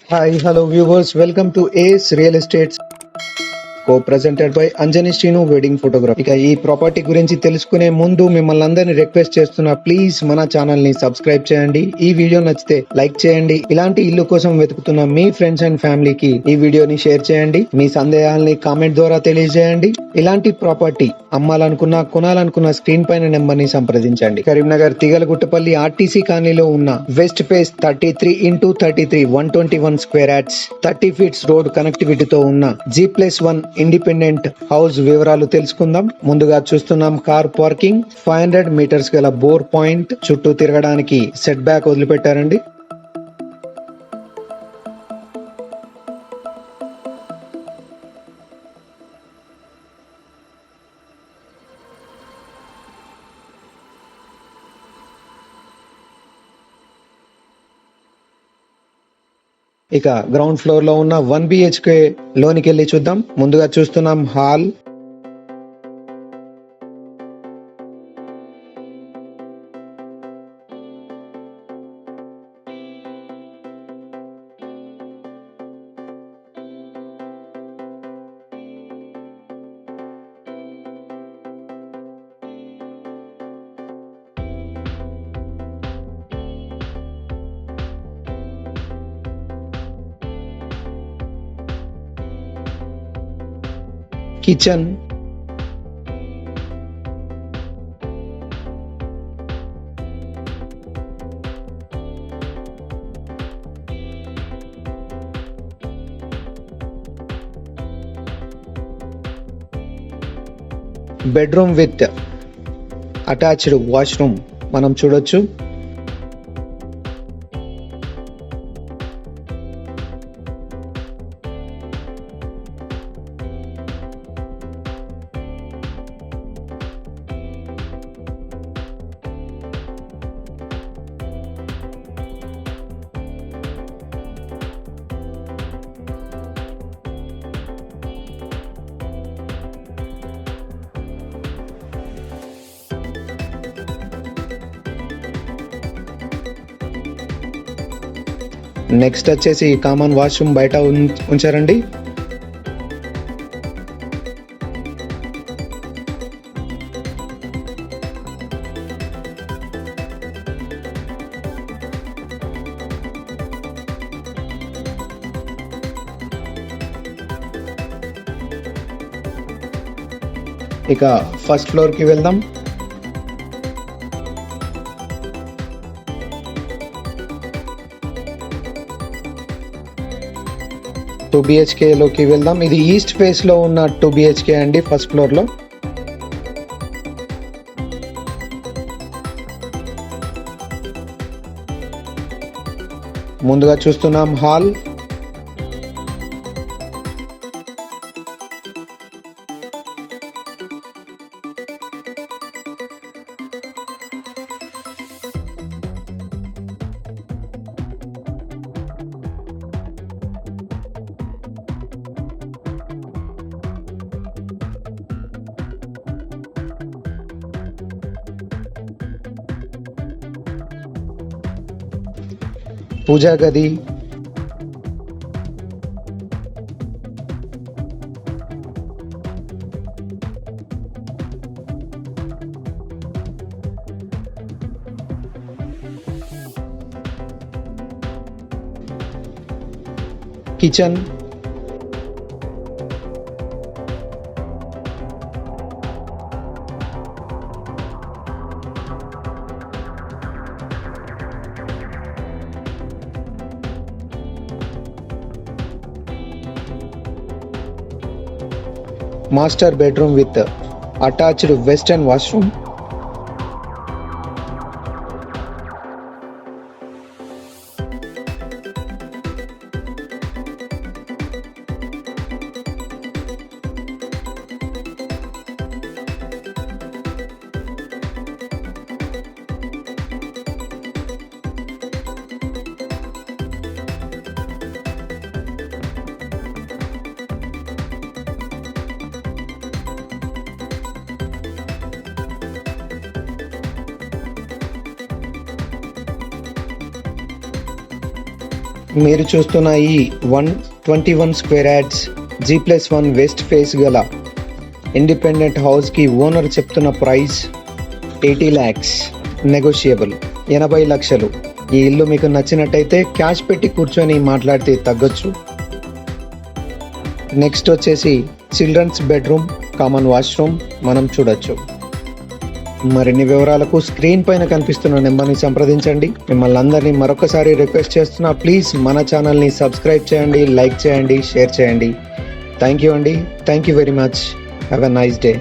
Hi, hello viewers. Welcome to Ace Real Estate co-presented by Anjani Srinu wedding photography. ఇక ఈ property గురించి తెలుసుకునే ముందు మిమ్మల్ని అందరినీ రిక్వెస్ట్ చేస్తున్నా, ప్లీజ్ మన ఛానల్ ని సబ్స్క్రైబ్ చేయండి. ఈ వీడియో నచ్చితే లైక్ చేయండి. ఇలాంటి ఇల్లు కోసం వెతుకుతున్న మీ ఫ్రెండ్స్ అండ్ ఫ్యామిలీకి ఈ వీడియోని షేర్ చేయండి. మీ సందేహాల్ని కామెంట్ ద్వారా తెలియజేయండి. ఇలాంటి ప్రాపర్టీ అమ్మాలనుకున్నా కొనాలనుకున్న స్క్రీన్ పైన నెంబర్ ని సంప్రదించండి. కరీంనగర్ తిగలగుట్టపల్లి ఆర్టీసీ కాలనీలో ఉన్న west face 33x33 121 square yards 30 feets road కనెక్టివిటీతో ఉన్న G+1 ఇండిపెండెంట్ హౌస్ వివరాలు తెలుసుకుందాం. ముందుగా చూస్తున్నాం కార్ పార్కింగ్, 500 మీటర్స్ గల బోర్ పాయింట్, చుట్టూ తిరగడానికి సెట్ బ్యాక్ వదిలిపెట్టారండి. ఇక గ్రౌండ్ ఫ్లోర్ లో ఉన్న 1 BHK లోనికి వెళ్ళి చూద్దాం. ముందుగా చూస్తున్నాం hall, kitchen, bedroom with attached washroom మనం చూడొచ్చు. నెక్స్ట్ వచ్చేసి కామన్ వాష్రూమ్ బయట ఉంచారండి. ఇక ఫస్ట్ ఫ్లోర్ కి వెళ్దాం. టూ బిహెచ్కే లోకి వెళ్దాం. ఇది ఈస్ట్ ఫేస్ లో ఉన్న 2 BHK అండి, ఫస్ట్ ఫ్లోర్ లో. ముందుగా చూస్తున్నాం హాల్, పూజా గది, kitchen, master bedroom with attached western washroom, మీరు చూస్తున్న ఈ 121 square yards G+1 west face గల ఇండిపెండెంట్ హౌస్కి ఓనర్ చెప్తున్న ప్రైస్ 80 lakhs, నెగోషియబుల్, 80 లక్షలు. ఈ ఇల్లు మీకు నచ్చినట్టయితే క్యాష్ పెట్టి కూర్చొని మాట్లాడితే తగ్గొచ్చు. నెక్స్ట్ వచ్చేసి చిల్డ్రన్స్ బెడ్రూమ్, కామన్ వాష్రూమ్ మనం చూడొచ్చు. మరిన్ని వివరాలకు స్క్రీన్ పైన కనిపిస్తున్న నెంబర్ని సంప్రదించండి. మిమ్మల్ని అందరినీ మరొకసారి రిక్వెస్ట్ చేస్తున్నా, ప్లీజ్ మన ఛానల్ని సబ్స్క్రైబ్ చేయండి, లైక్ చేయండి, షేర్ చేయండి. థ్యాంక్ యూ అండి. Thank you very much. Have a nice day.